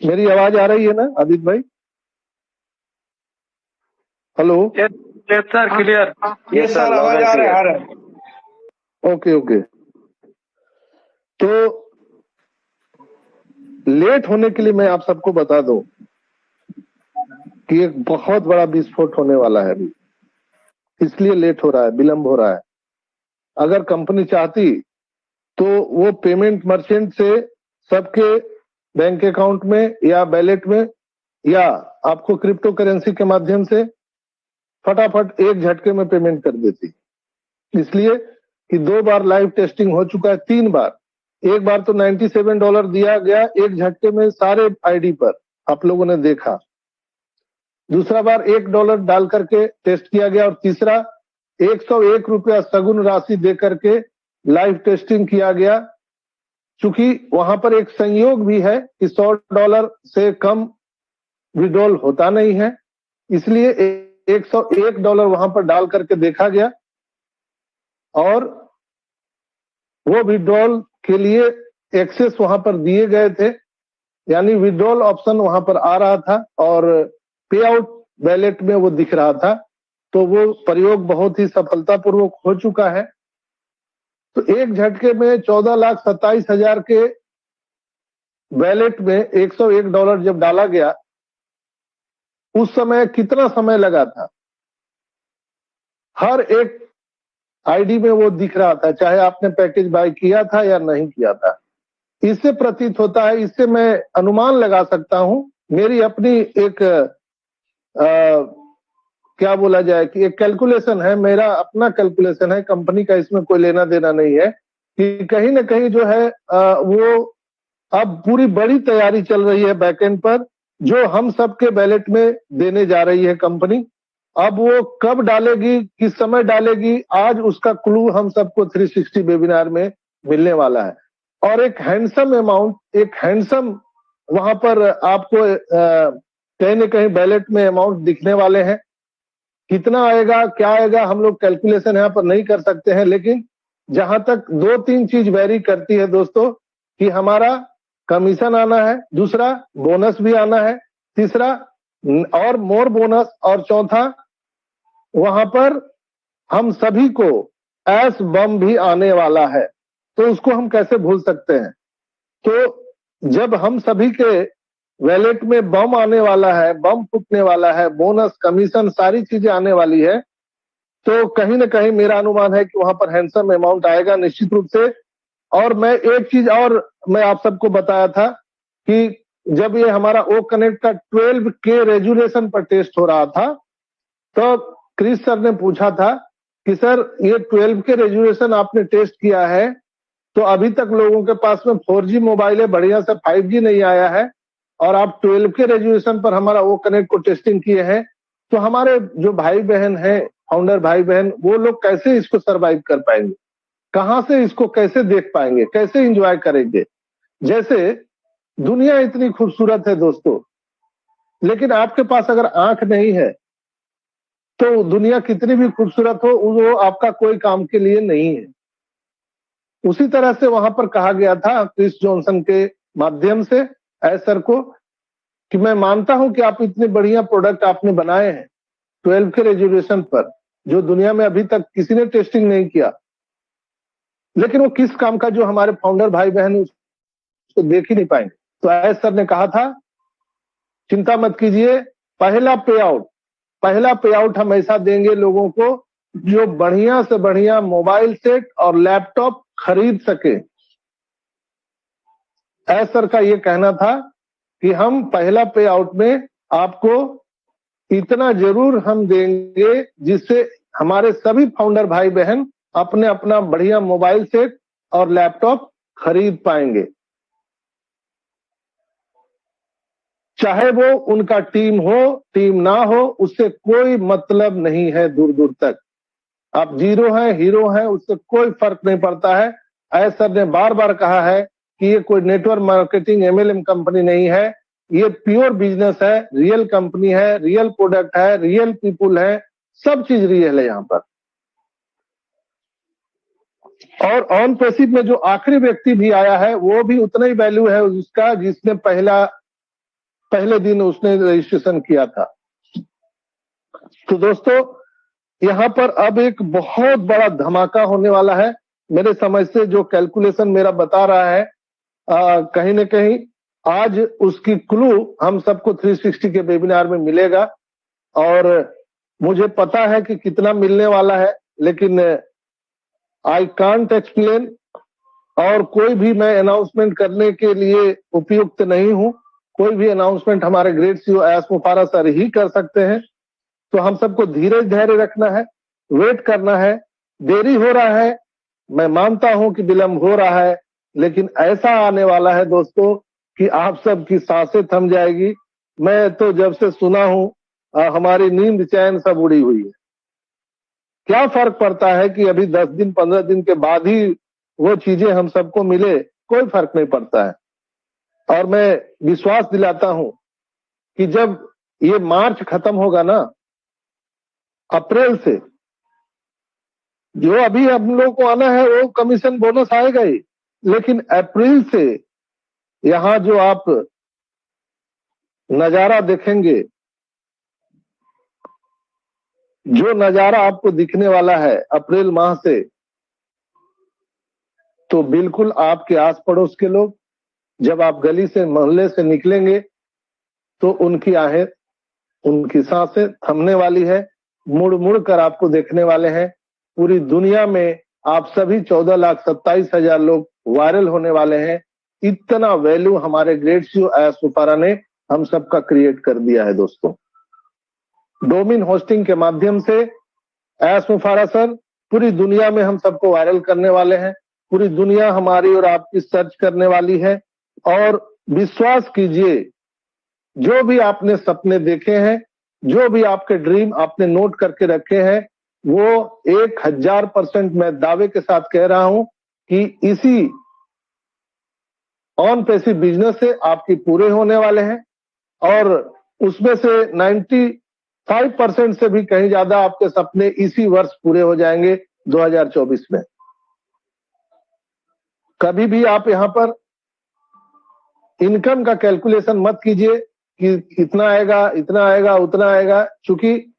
मेरी आवाज आ रही है ना आदित्य भाई? Hello. Yes sir, clear. Yes sir, आवाज आ रहा है। Okay okay. तो लेट होने के लिए मैं आप सबको बता दूं कि एक बहुत बड़ा विस्फोट होने वाला है अभी, इसलिए लेट हो रहा है, विलंब हो रहा है। अगर कंपनी चाहती तो वो पेमेंट मर्चेंट से सबके बैंक अकाउंट में या वैलेट में या आपको क्रिप्टो करेंसी के माध्यम से फटाफट एक झटके में पेमेंट कर देती। इसलिए कि 2 बार लाइव टेस्टिंग हो चुका है, 3 बार। एक बार तो $97 दिया गया एक झटके में सारे आईडी पर, आप लोगों ने देखा। दूसरा बार $1 डाल करके टेस्ट किया गया और तीसरा ₹101 सगुन राशि दे करके लाइव टेस्टिंग किया गया। चूंकि वहां पर एक संयोग भी है कि $100 से कम विड्रॉल होता नहीं है, इसलिए $101 वहां पर डाल करके देखा गया और वो विड्रॉल के लिए एक्सेस वहां पर दिए गए थे, यानी विड्रॉल ऑप्शन वहां पर आ रहा था और पे आउट वैलेट में वो दिख रहा था। तो वो प्रयोग बहुत ही सफलतापूर्वक हो चुका है। तो एक झटके में 14,27,000 के वैलेट में $101 जब डाला गया, उस समय कितना समय लगा था? हर एक आईडी में वो दिख रहा था, चाहे आपने पैकेज बाय किया था या नहीं किया था। इससे प्रतीत होता है, इससे मैं अनुमान लगा सकता हूं, मेरी अपनी एक क्या बोला जाए कि एक कैलकुलेशन है, मेरा अपना कैलकुलेशन है, कंपनी का इसमें कोई लेना देना नहीं है, कि कहीं ना कहीं जो है वो अब पूरी बड़ी तैयारी चल रही है बैकएंड पर, जो हम सबके वैलेट में देने जा रही है कंपनी। अब वो कब डालेगी, किस समय डालेगी, आज उसका क्लू हम सबको 360 वेबिनार में मिलने वाला है। और एक हैंडसम अमाउंट, एक हैंडसम वहां पर आपको कहीं ना कहीं वैलेट में अमाउंट दिखने वाले हैं। कितना आएगा, क्या आएगा, हम लोग कैलकुलेशन यहाँ पर नहीं कर सकते हैं, लेकिन जहां तक 2-3 चीज वेरी करती है दोस्तों, कि हमारा कमीशन आना है, दूसरा बोनस भी आना है, तीसरा और मोर बोनस, और चौथा वहां पर हम सभी को एस बम भी आने वाला है। तो उसको हम कैसे भूल सकते हैं? तो जब हम सभी के वैलेट में बम आने वाला है, बम फूटने वाला है, बोनस, कमीशन, सारी चीजें आने वाली है, तो कहीं ना कहीं मेरा अनुमान है कि वहां पर हैंडसम अमाउंट आएगा निश्चित रूप से। और मैं एक चीज और मैं आप सबको बताया था कि जब ये हमारा ओ कनेक्ट का 12K रेजुलेशन पर टेस्ट हो रहा था, तो क्रिस सर ने पूछा था कि सर ये 12K रेजुलेशन आपने टेस्ट किया है, तो अभी तक लोगों के पास में 4G मोबाइल है, बढ़िया से 5G नहीं आया है, और आप 12K रेजुलेशन पर हमारा वो कनेक्ट को टेस्टिंग किए हैं, तो हमारे जो भाई बहन हैं, फाउंडर भाई बहन, वो लोग कैसे इसको सरवाइव कर पाएंगे? कहां से इसको कैसे देख पाएंगे, कैसे एंजॉय करेंगे? जैसे दुनिया इतनी खूबसूरत है दोस्तों, लेकिन आपके पास अगर आंख नहीं है तो दुनिया कितनी भी खूबसूरत हो, वो आपका कोई काम के लिए नहीं है। उसी तरह से वहां पर कहा गया था क्रिस जॉनसन के माध्यम से सर को, कि मैं मानता हूं कि आप इतने बढ़िया प्रोडक्ट आपने बनाए हैं 12K रेजोल्यूशन पर, जो दुनिया में अभी तक किसी ने टेस्टिंग नहीं किया, लेकिन वो किस काम का, जो हमारे फाउंडर भाई बहन उसको देख ही नहीं पाएंगे। तो सर ने कहा था, चिंता मत कीजिए, पहला पे आउट हम ऐसा देंगे लोगों को जो बढ़िया से बढ़िया मोबाइल सेट और लैपटॉप खरीद सके। सर का ये कहना था कि हम पहला पे आउट में आपको इतना जरूर हम देंगे जिससे हमारे सभी फाउंडर भाई बहन अपने अपना बढ़िया मोबाइल सेट और लैपटॉप खरीद पाएंगे, चाहे वो उनका टीम हो, टीम ना हो, उससे कोई मतलब नहीं है। दूर दूर तक आप जीरो हैं, हीरो हैं, उससे कोई फर्क नहीं पड़ता है। सर ने बार बार कहा है कि ये कोई नेटवर्क मार्केटिंग MLM कंपनी नहीं है, ये प्योर बिजनेस है, रियल कंपनी है, रियल प्रोडक्ट है, रियल पीपुल है, सब चीज रियल है यहाँ पर। और ऑन पैसिव में जो आखिरी व्यक्ति भी आया है, वो भी उतना ही वैल्यू है उसका जिसने पहला पहले दिन उसने रजिस्ट्रेशन किया था। तो दोस्तों यहाँ पर अब एक बहुत बड़ा धमाका होने वाला है। मेरे समझ से जो कैलकुलेशन मेरा बता रहा है कहीं न कहीं आज उसकी क्लू हम सबको 360 के वेबिनार में मिलेगा और मुझे पता है कि कितना मिलने वाला है, लेकिन आई कांट एक्सप्लेन और कोई भी मैं अनाउंसमेंट करने के लिए उपयुक्त नहीं हूं। कोई भी अनाउंसमेंट हमारे ग्रेट सीईओ एस मुफारा सर ही कर सकते हैं। तो हम सबको धैर्य रखना है, वेट करना है। देरी हो रहा है, मैं मानता हूं कि विलंब हो रहा है, लेकिन ऐसा आने वाला है दोस्तों कि आप सबकी सांसें थम जाएगी। मैं तो जब से सुना हूं हमारी नींद चैन सब उड़ी हुई है। क्या फर्क पड़ता है कि अभी 10 दिन 15 दिन के बाद ही वो चीजें हम सबको मिले, कोई फर्क नहीं पड़ता है। और मैं विश्वास दिलाता हूं कि जब ये मार्च खत्म होगा ना, अप्रैल से जो अभी हम लोग को आना है वो कमीशन बोनस आएगा ही, लेकिन अप्रैल से यहां जो आप नजारा देखेंगे, जो नजारा आपको दिखने वाला है अप्रैल माह से, तो बिल्कुल आपके आस पड़ोस के लोग जब आप गली से मोहल्ले से निकलेंगे तो उनकी आहें, उनकी सांसें थमने वाली है, मुड़ मुड़ कर आपको देखने वाले हैं। पूरी दुनिया में आप सभी 14,27,000 लोग वायरल होने वाले हैं। इतना वैल्यू हमारे ग्रेट सीईओ एस मुफारा ने हम सबका क्रिएट कर दिया है दोस्तों। डोमेन होस्टिंग के माध्यम से एस मुफारा सर पूरी दुनिया में हम सबको वायरल करने वाले हैं। पूरी दुनिया हमारी और आपकी सर्च करने वाली है। और विश्वास कीजिए, जो भी आपने सपने देखे हैं, जो भी आपके ड्रीम आपने नोट करके रखे हैं, वो 1000% मैं दावे के साथ कह रहा हूं कि इसी ऑन पैसिव बिजनेस से आपकी पूरे होने वाले हैं। और उसमें से 95% से भी कहीं ज्यादा आपके सपने इसी वर्ष पूरे हो जाएंगे 2024 में। कभी भी आप यहां पर इनकम का कैलकुलेशन मत कीजिए कि इतना आएगा उतना आएगा, क्योंकि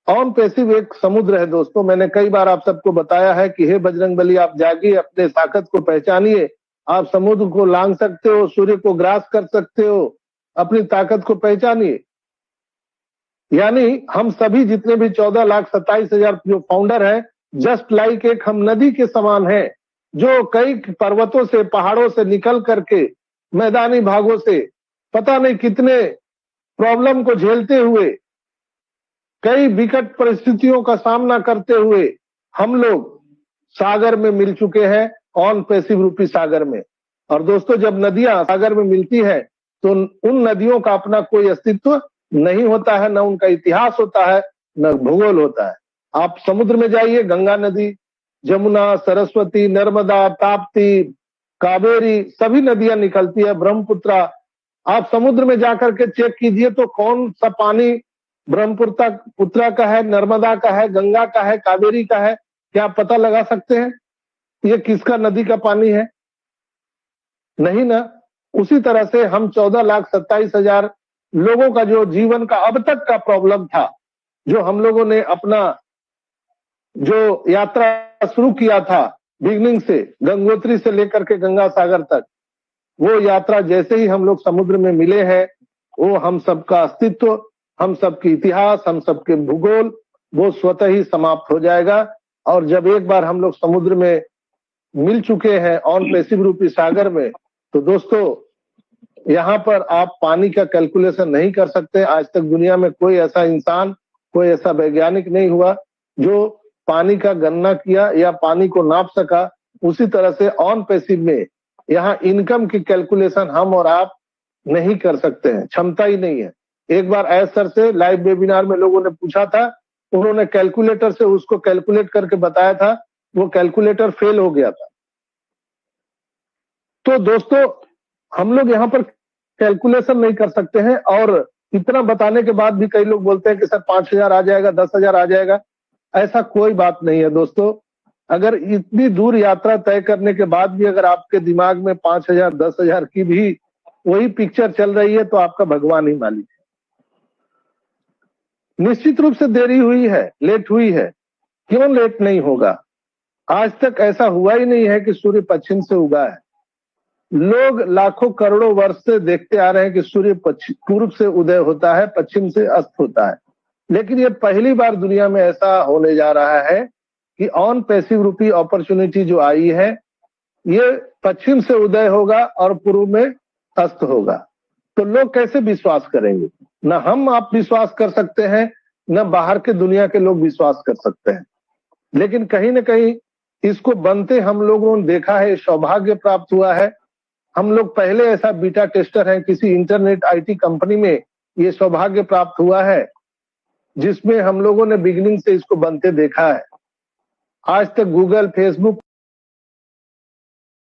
ऑन पैसिव एक समुद्र है दोस्तों। मैंने कई बार आप सबको बताया है कि हे बजरंगबली, आप जागिए, अपने ताकत को पहचानिए। आप समुद्र को लांघ सकते हो, सूर्य को ग्रास कर सकते हो, अपनी ताकत को पहचानिए। यानी हम सभी जितने भी 14,27,000 जो फाउंडर हैं, जस्ट लाइक एक हम नदी के समान हैं, जो कई पर्वतों से, पहाड़ों से निकल करके, मैदानी भागों से, पता नहीं कितने प्रॉब्लम को झेलते हुए, कई विकट परिस्थितियों का सामना करते हुए हम लोग सागर में मिल चुके हैं, ऑन पैसिव रूपी सागर में। और दोस्तों, जब नदियां सागर में मिलती है तो उन नदियों का अपना कोई अस्तित्व नहीं होता है, न उनका इतिहास होता है, न भूगोल होता है। आप समुद्र में जाइए, गंगा नदी, जमुना, सरस्वती, नर्मदा, ताप्ती, कावेरी, सभी नदियां निकलती है, ब्रह्मपुत्रा। आप समुद्र में जाकर के चेक कीजिए तो कौन सा पानी ब्रह्मपुत्रा का है, नर्मदा का है, गंगा का है, कावेरी का है? क्या आप पता लगा सकते हैं ये किसका नदी का पानी है? नहीं ना। उसी तरह से हम 14,27,000 लोगों का जो जीवन का अब तक का प्रॉब्लम था, जो हम लोगों ने अपना जो यात्रा शुरू किया था बिगनिंग से, गंगोत्री से लेकर के गंगा सागर तक, वो यात्रा जैसे ही हम लोग समुद्र में मिले हैं, वो हम सबका अस्तित्व, हम सबकी इतिहास, हम सबके भूगोल, वो स्वतः ही समाप्त हो जाएगा। और जब एक बार हम लोग समुद्र में मिल चुके हैं, ऑन पैसिव रूपी सागर में, तो दोस्तों यहाँ पर आप पानी का कैलकुलेशन नहीं कर सकते। आज तक दुनिया में कोई ऐसा इंसान, कोई ऐसा वैज्ञानिक नहीं हुआ जो पानी का गणना किया या पानी को नाप सका। उसी तरह से ऑन पैसिव में यहाँ इनकम की कैलकुलेशन हम और आप नहीं कर सकते हैं, क्षमता ही नहीं है। एक बार एस सर से लाइव वेबिनार में लोगों ने पूछा था, उन्होंने कैलकुलेटर से उसको कैलकुलेट करके बताया था, वो कैलकुलेटर फेल हो गया था। तो दोस्तों, हम लोग यहाँ पर कैलकुलेशन नहीं कर सकते हैं। और इतना बताने के बाद भी कई लोग बोलते हैं कि सर 5,000 आ जाएगा, 10,000 आ जाएगा। ऐसा कोई बात नहीं है दोस्तों। अगर इतनी दूर यात्रा तय करने के बाद भी अगर आपके दिमाग में 5,000, 10,000 की भी वही पिक्चर चल रही है तो आपका भगवान ही मालिक है। निश्चित रूप से देरी हुई है, लेट हुई है। क्यों लेट नहीं होगा? आज तक ऐसा हुआ ही नहीं है कि सूर्य पश्चिम से उगा है। लोग लाखों करोड़ों वर्ष से देखते आ रहे हैं कि सूर्य पूर्व से उदय होता है, पश्चिम से अस्त होता है। लेकिन ये पहली बार दुनिया में ऐसा होने जा रहा है कि ऑन पैसिव रूपी अपॉर्चुनिटी जो आई है, ये पश्चिम से उदय होगा और पूर्व में अस्त होगा। तो लोग कैसे विश्वास करेंगे? न हम आप विश्वास कर सकते हैं, न बाहर के दुनिया के लोग विश्वास कर सकते हैं। लेकिन कहीं न कहीं इसको बनते हम लोगों ने देखा है, सौभाग्य प्राप्त हुआ है। हम लोग पहले ऐसा बीटा टेस्टर हैं, किसी इंटरनेट IT कंपनी में ये सौभाग्य प्राप्त हुआ है, जिसमें हम लोगों ने बिगिनिंग से इसको बनते देखा है। आज तक गूगल, फेसबुक